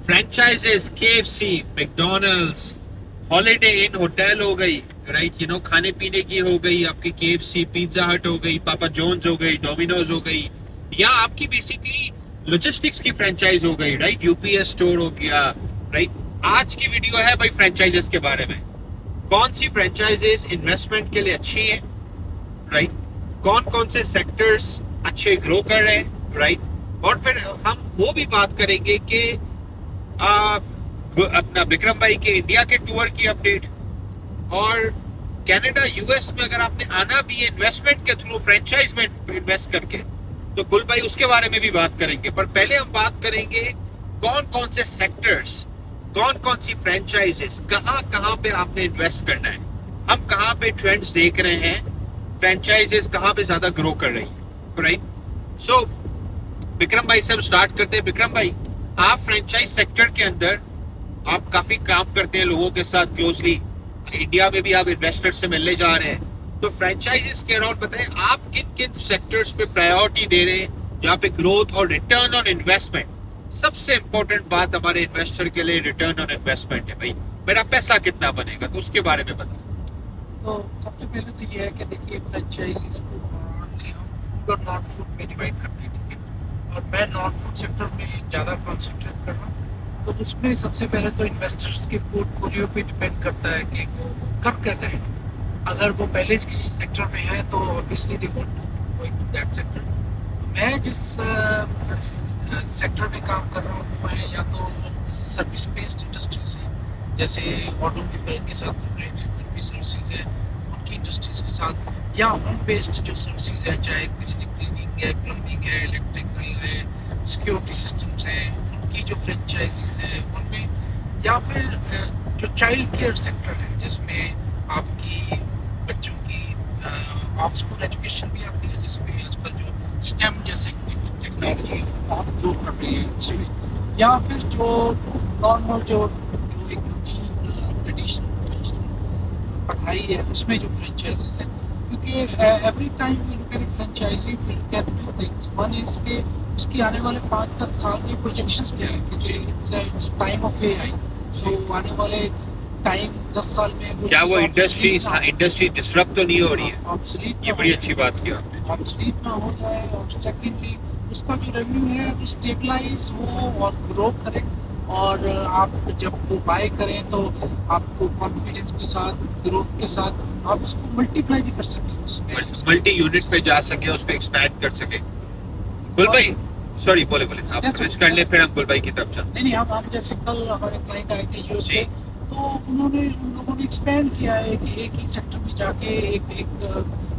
Franchises, KFC, McDonald's, holiday इन hotel हो गई, right, खाने पीने की हो गई आपकी, KFC, पिज्जा हट हो गई, पापा जॉन्स हो गई, डोमिनोज हो गई, या आपकी बेसिकली लॉजिस्टिक्स की फ्रेंचाइज हो गई, राइट, यूपीएस स्टोर हो गया, राइट। आज की वीडियो है भाई फ्रेंचाइजेस के बारे में। कौन सी फ्रेंचाइजेस इन्वेस्टमेंट के लिए अच्छी है, राइट, कौन कौन से सेक्टर्स अच्छे ग्रो कर रहे हैं, राइट, और फिर हम वो भी बात करेंगे कि अपना विक्रम भाई के इंडिया के टूर की अपडेट, और कनाडा यूएस में अगर आपने आना भी है इन्वेस्टमेंट के थ्रू, फ्रेंचाइज में इन्वेस्ट करके, तो गुल भाई उसके बारे में भी बात करेंगे। पर पहले हम बात करेंगे कौन कौन से सेक्टर्स, कौन कौन सी फ्रेंचाइजेस, कहाँ कहाँ पे आपने इन्वेस्ट करना है, हम कहाँ पे ट्रेंड्स देख रहे हैं, फ्रेंचाइजेस कहाँ पे ज्यादा ग्रो कर रही है, राइट। सो विक्रम भाई से हम स्टार्ट करते हैं। विक्रम भाई, आप फ्रेंचाइज सेक्टर के अंदर आप काफी काम करते हैं लोगों के साथ क्लोजली, इंडिया में भी आप इन्वेस्टर से मिलने जा रहे हैं, तो फ्रेंचाइजेस के अराउंड बताएं आप किन किन सेक्टर्स पे प्रायोरिटी दे रहे हैं जहाँ पे ग्रोथ और रिटर्न ऑन इन्वेस्टमेंट, सबसे इंपॉर्टेंट बात हमारे इन्वेस्टर के लिए रिटर्न ऑन इन्वेस्टमेंट है। भाई मेरा पैसा कितना बनेगा, तो उसके बारे में बताओ। तो सबसे पहले तो ये है कि देखिए फ्रेंचाइजीज को ब्रॉडली हम फूड और नॉन फूड में डिवाइड करते हैं, ठीक है, और मैं नॉन फूड सेक्टर में ज़्यादा कॉन्सेंट्रेट कर रहा हूँ। तो उसमें सबसे पहले तो इन्वेस्टर्स के पोर्टफोलियो पे डिपेंड करता है कि वो कर क्या रहे हैं। अगर वो पहले किसी सेक्टर में है तो obviously they want to go into that sector. मैं जिस सेक्टर में काम कर रहा हूँ वो है या तो सर्विस बेस्ड इंडस्ट्रीज है, जैसे ऑटोमोबाइल के साथ रिलेटेड कुछ भी सर्विसेज है उनकी इंडस्ट्रीज के साथ, या होम बेस्ड जो सर्विसेज है, चाहे बिजली क्लीनिंग है, प्लम्बिंग है, इलेक्ट्रिकल है, सिक्योरिटी सिस्टम्स है, उनकी जो फ्रेंचाइजीज है उनमें, या फिर जो चाइल्ड केयर सेक्टर है जिसमें आपकी बच्चों की ऑफ स्कूल एजुकेशन भी आती है, जिसमें आजकल जो स्टेम जैसे टेक्नोलॉजी बहुत जोर कर रही है उसमें, या फिर जो नॉर्मल जो एक रूटीन ट्रेडिशनल पढ़ाई है उसमें जो फ्रेंचाइजीज है। क्योंकि every time we look at franchise we look at two things. One is के उसकी आने वाले 5-10 साल में प्रोजेक्शंस क्या है, क्योंकि इट्स टाइम ऑफ एआई। सो आने वाले टाइम 10 साल में क्या वो इंडस्ट्री डिसरप्ट तो नहीं हो रही है? ऑब्सोलीट, ये बड़ी अच्छी बात की आपने। ऑब्सोलीट ना हो जाए, और सेकेंडली उसका जो रेवेन्यू है वो स्टेबलाइज हो और ग्रो करे, और आप जब वो बाय करें तो आपको कॉन्फिडेंस के साथ, ग्रोथ के साथ आप उसको मल्टीप्लाई भी कर सकें, उसमें मल्टी यूनिट पे जा सके, उसको एक्सपैंड कर सके। गुल भाई सॉरी, बोले आप फिनिश कर ले, फिर हम गुल भाई की तरफ चलते। नहीं, हम जैसे कल हमारे क्लाइंट आए थे यूएस से, तो उन लोगों ने एक्सपेंड किया है कि एक ही सेक्टर में जाके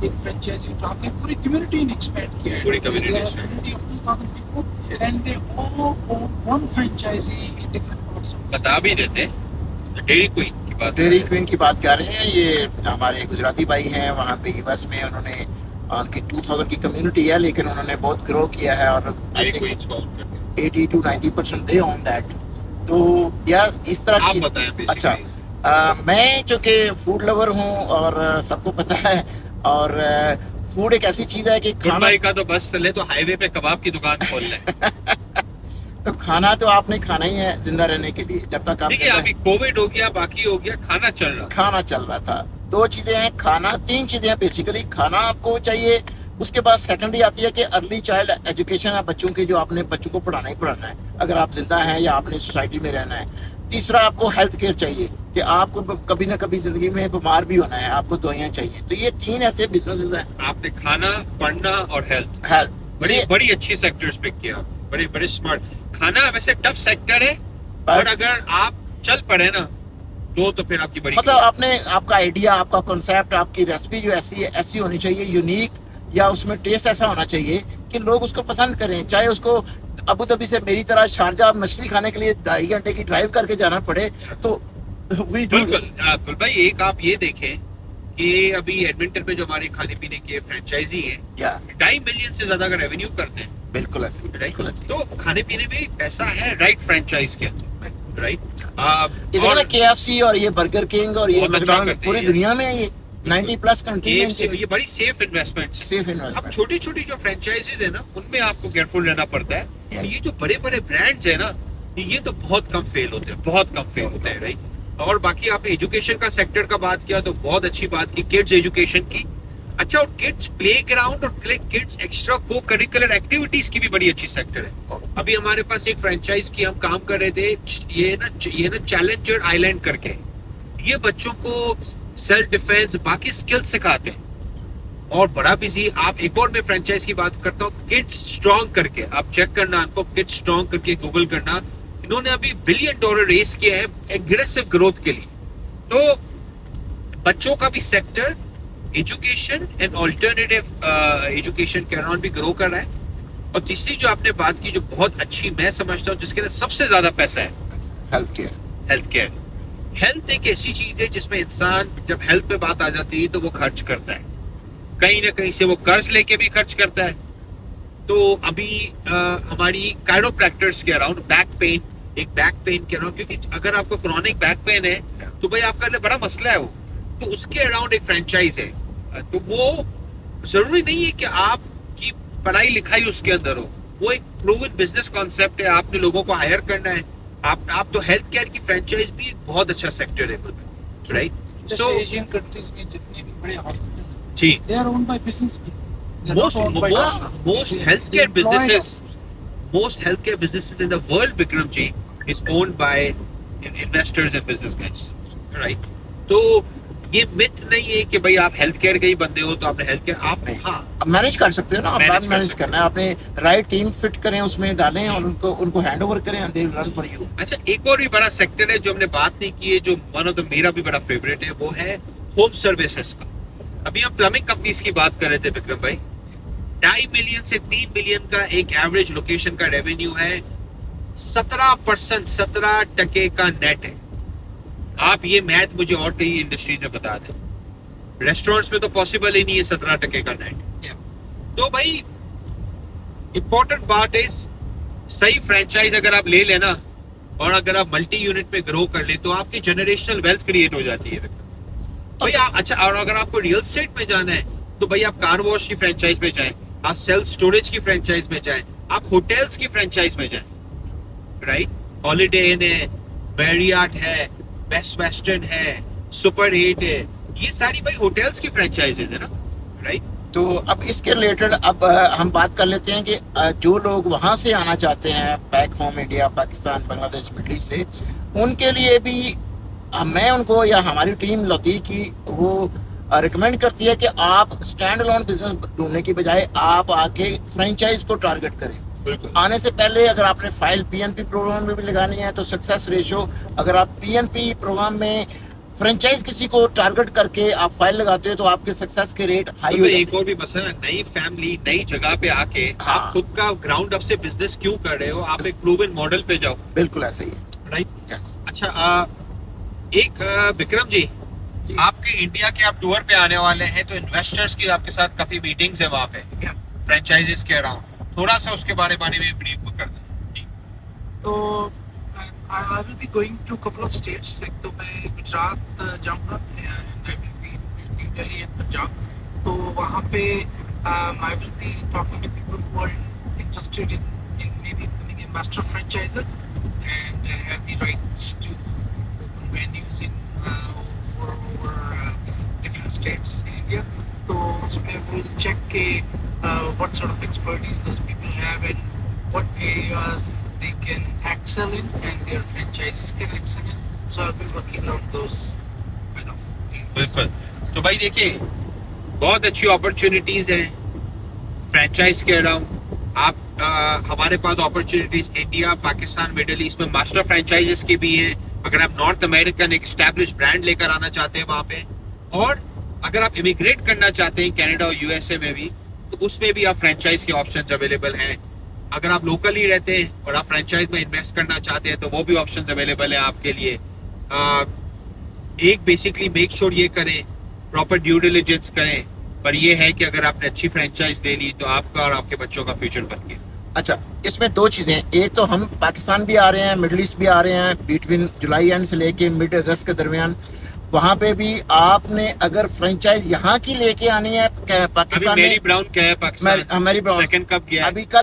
एक फ्रेंचाइजी उठा के पूरी कम्युनिटी ने एक्सपेंड किया है, पूरी community of 2000 people, and they all own one franchise in different parts of. बता भी देते डेयरी क्वीन की बात, डेयरी क्वीन की बात कर रहे हैं। ये हमारे गुजराती भाई हैं, वहाँ पे यूएस में उन्होंने उनकी 2000 की कम्युनिटी है, लेकिन उन्होंने बहुत ग्रो किया है, और I think 80 to 90% they on that. तो यार इस तरह की बताएं। अच्छा, मैं चूँकि फूड लवर हूँ और सबको पता है, और फूड एक ऐसी चीज़ है कि खाना भाई का तो बस चले तो हाईवे पे कबाब की दुकान खोल ले। तो खाना तो आपने खाना ही है जिंदा रहने के लिए, जब तक आप देखिए अभी कोविड हो गया, बाकी हो गया, खाना चल रहा था। 2 चीजें हैं, खाना, 3 चीजें हैं बेसिकली। खाना आपको चाहिए, उसके बाद सेकेंडरी आती है कि अर्ली चाइल्ड एजुकेशन है बच्चों की, जो आपने बच्चों को पढ़ाना ही पढ़ाना है अगर आप जिंदा हैं या आपने सोसाइटी में रहना है। तीसरा आपको हेल्थ केयर चाहिए कि आपको कभी ना कभी जिंदगी में बीमार भी होना है, आपको दवाइयाँ चाहिए। तो ये 3 ऐसे बिजनेसेस हैं। आपने खाना, पढ़ना और हेल्थ बड़ी अच्छी सेक्टर्स पिक किया, बड़े स्मार्ट। खाना वैसे टफ सेक्टर है, और अगर आप चल पड़े ना तो फिर आपकी बड़ी मतलब आपका आइडिया, आपका कॉन्सेप्ट, आपकी रेसिपी जो ऐसी है, ऐसी होनी चाहिए, यूनिक, या उसमें टेस्ट ऐसा होना चाहिए कि लोग उसको पसंद करें। चाहे उसको अबू धाबी से मेरी तरह शारजा मछली खाने के लिए 2.5 घंटे की ड्राइव करके जाना पड़े, तो बिल्कुल भाई। एक आप ये देखें कि अभी एडमिंटन में जो हमारे खाने पीने के फ्रेंचाइजी है, 2.5 मिलियन से ज्यादा का रेवेन्यू करते हैं। बिल्कुल ऐसे, बिल्कुल ऐसे। तो खाने पीने में पैसा है, राइट, फ्रेंचाइज के अंदर, राइट। इधर KFC और ये बर्गर किंग और ये मैकडॉनल्ड्स पूरी दुनिया में है, ये 90+ कंट्री में ये बड़ी सेफ इन्वेस्टमेंट। अब छोटी छोटी जो फ्रेंचाइजीज है ना, उनमें आपको केयरफुल रहना पड़ता है। ये जो बड़े बड़े ब्रांड्स है ना, ये तो बहुत कम फेल होते हैं, बहुत कम फेल होते हैं, राइट। और बाकी आपने एजुकेशन का सेक्टर का बात किया तो बहुत अच्छी बात की, किड्स एजुकेशन की। अच्छा, और किड्स प्ले ग्राउंड और किड्स एक्स्ट्रा को करिकुलर एक्टिविटीज की भी बड़ी अच्छी सेक्टर है। अभी हमारे पास एक फ्रेंचाइज की हम काम कर रहे थे, ये ना चैलेंजर आइलैंड करके, ये बच्चों को सेल्फ डिफेंस बाकी स्किल्स सिखाते हैं और बड़ा बिजी। आप एक और मैं फ्रेंचाइज की बात करता हूँ, किड्स स्ट्रॉन्ग करके, आप चेक करना, आपको किड्स स्ट्रॉन्ग करके गूगल करना, इन्होंने अभी $1 बिलियन रेस किया है एग्रेसिव ग्रोथ के लिए। तो बच्चों का भी sector education and alternative education के अराउंड भी ग्रो कर रहा है। और तीसरी जो आपने बात की, जो बहुत अच्छी मैं समझता हूँ, जिसके अंदर सबसे ज्यादा पैसा है, health care. Health care. Health एक ऐसी चीज है जिसमें इंसान जब हेल्थ पे बात आ जाती है तो वो खर्च करता है, कहीं ना कहीं से वो कर्ज लेके भी खर्च करता है। तो अभी हमारी कायरोप्रैक्टर्स के अराउंड बैक पेन के अराउंड, क्योंकि अगर आपको क्रॉनिक बैक पेन है तो भाई आपका लिए बड़ा मसला है वो, तो उसके अराउंड एक फ्रेंचाइज है। तो वो जरूरी नहीं है कि आपकी पढ़ाई लिखाई उसके अंदर हो, वो एक प्रूवन बिजनेस कॉन्सेप्ट है, आपने लोगों को हायर करना है। आप तो हेल्थ केयर की फ्रेंचाइज भी एक बहुत अच्छा सेक्टर है, राइट। जैसे एशियन कंट्रीज में जितने भी बड़े हॉस्पिटल हैं, जी, they are owned by business people. They are most not owned by most They healthcare employ businesses in the world, Bikram ji, is owned by investors and business guys, right? तो ये myth नहीं है कि भाई आप health care के ही बंदे हो तो आपने हेल्थ केयर, आप हाँ अब मैनेज कर सकते हो ना, Manage आप कर मैनेज सकते करना है, आपने राइट टीम फिट करें, उसमें डालें और उनको हैंड ओवर करें, and they will run for you. अच्छा, एक और भी बड़ा सेक्टर है जो हमने बात नहीं की है, जो वन ऑफ द मेरा भी बड़ा फेवरेट है, वो है होम सर्विसेज का। अभी हम प्लम्बिंग कंपनीज की बात कर रहे थे विक्रम भाई, 2.5 मिलियन से 3 मिलियन का एक एवरेज लोकेशन का रेवेन्यू है, 17% का नेट है। आप ये मैथ मुझे और कई इंडस्ट्रीज में बता दें, रेस्टोरेंट्स में तो पॉसिबल ही नहीं है 17% का नेट। तो भाई इंपॉर्टेंट बात है, सही फ्रेंचाइज अगर आप ले लेना और अगर आप मल्टी यूनिट में ग्रो कर ले तो आपकी जनरेशनल वेल्थ क्रिएट हो जाती है भाई। अच्छा, और अगर आपको रियल एस्टेट में जाना है तो भाई आप कार वॉश की फ्रेंचाइज में जाएं, आप सेल्फ स्टोरेज की फ्रेंचाइज में जाएं, आप होटल्स की फ्रेंचाइज में जाएं, राइट। हॉलिडे इन है, मैरियट है, बेस्ट वेस्टर्न है, सुपर 8 है, ये सारी भाई होटल्स की फ्रेंचाइजेज है ना, राइट। तो अब इसके रिलेटेड अब हम बात कर लेते हैं कि जो लोग वहाँ से आना चाहते हैं back home, India, Pakistan, Bangladesh, middle east से, उनके लिए भी मैं उनको या हमारी टीम लौती की वो रिकमेंड करती है कि आप स्टैंड अलोन बिजनेस ढूंढने की बजाय आप आके फ्रेंचाइज को टारगेट करें। बिल्कुल। आने से पहले अगर आपने फाइल पीएनपी प्रोग्राम में भी लगानी है तो सक्सेस रेशो, अगर आप पीएनपी प्रोग्राम में फ्रेंचाइज किसी को टारगेट करके आप फाइल लगाते हो तो आपके सक्सेस के रेट हाई हो एक और भी मसला है, नई फैमिली नई जगह पे आके हाँ। आप खुद का ग्राउंड अप से बिजनेस क्यों कर रहे हो, आप एक प्रूवन मॉडल पे जाओ। बिल्कुल ऐसा ही है, राइट। यस। अच्छा, एक विक्रम जी, आपके इंडिया के आप टूर पे आने वाले हैं तो इन्वेस्टर्स की आपके साथ काफी मीटिंग्स है वहाँ पे फ्रेंचाइजेस के अराउंड, थोड़ा सा उसके बारे में ब्रीफ कर दें। तो I will be going to a couple of states. एक तो मैं गुजरात जाऊँगा, and I will be in New Delhi and Punjab. तो वहाँ पे I will be talking to people who are interested in maybe becoming a master franchisor and have the rights to open venues in over different states in India. तो उसमें we'll check के what sort of expertise those people have and what areas they can excel in and their franchises can excel in. So I'll be working around those kind of areas. बिल्कुल। तो भाई देखिए, बहुत अच्छी opportunities हैं franchise के around. आप हमारे पास opportunities India, Pakistan, middle east में मास्टर फ्रेंचाइजेस की भी हैं। अगर आप नॉर्थ अमेरिकन एक एस्टैब्लिश ब्रांड लेकर आना चाहते हैं वहाँ पे, और अगर आप इमिग्रेट करना चाहते हैं कनाडा और यूएसए में भी, तो उसमें भी आप फ्रेंचाइज के ऑप्शंस अवेलेबल हैं। अगर आप लोकल ही रहते हैं और आप फ्रेंचाइज में इन्वेस्ट करना चाहते हैं तो वो भी ऑप्शंस अवेलेबल है आपके लिए। एक बेसिकली मेक श्योर ये करें, प्रॉपर ड्यू डिलिजेंस करें, पर ये है कि अगर आपने अच्छी फ्रेंचाइज ले ली तो आपका और आपके बच्चों का फ्यूचर बन गया। अच्छा, इसमें दो चीज़ें, एक तो हम पाकिस्तान भी आ रहे हैं, मिडिल ईस्ट भी आ रहे हैं, बिटवीन जुलाई एंड से लेके मिड अगस्त के दरमियान, वहाँ पे भी आपने अगर फ्रेंचाइज यहाँ की लेके आनी है पाकिस्तान अभी में, मैरी ब्राउन क्या है Pakistan, Mary Brown second cup गया है। अभी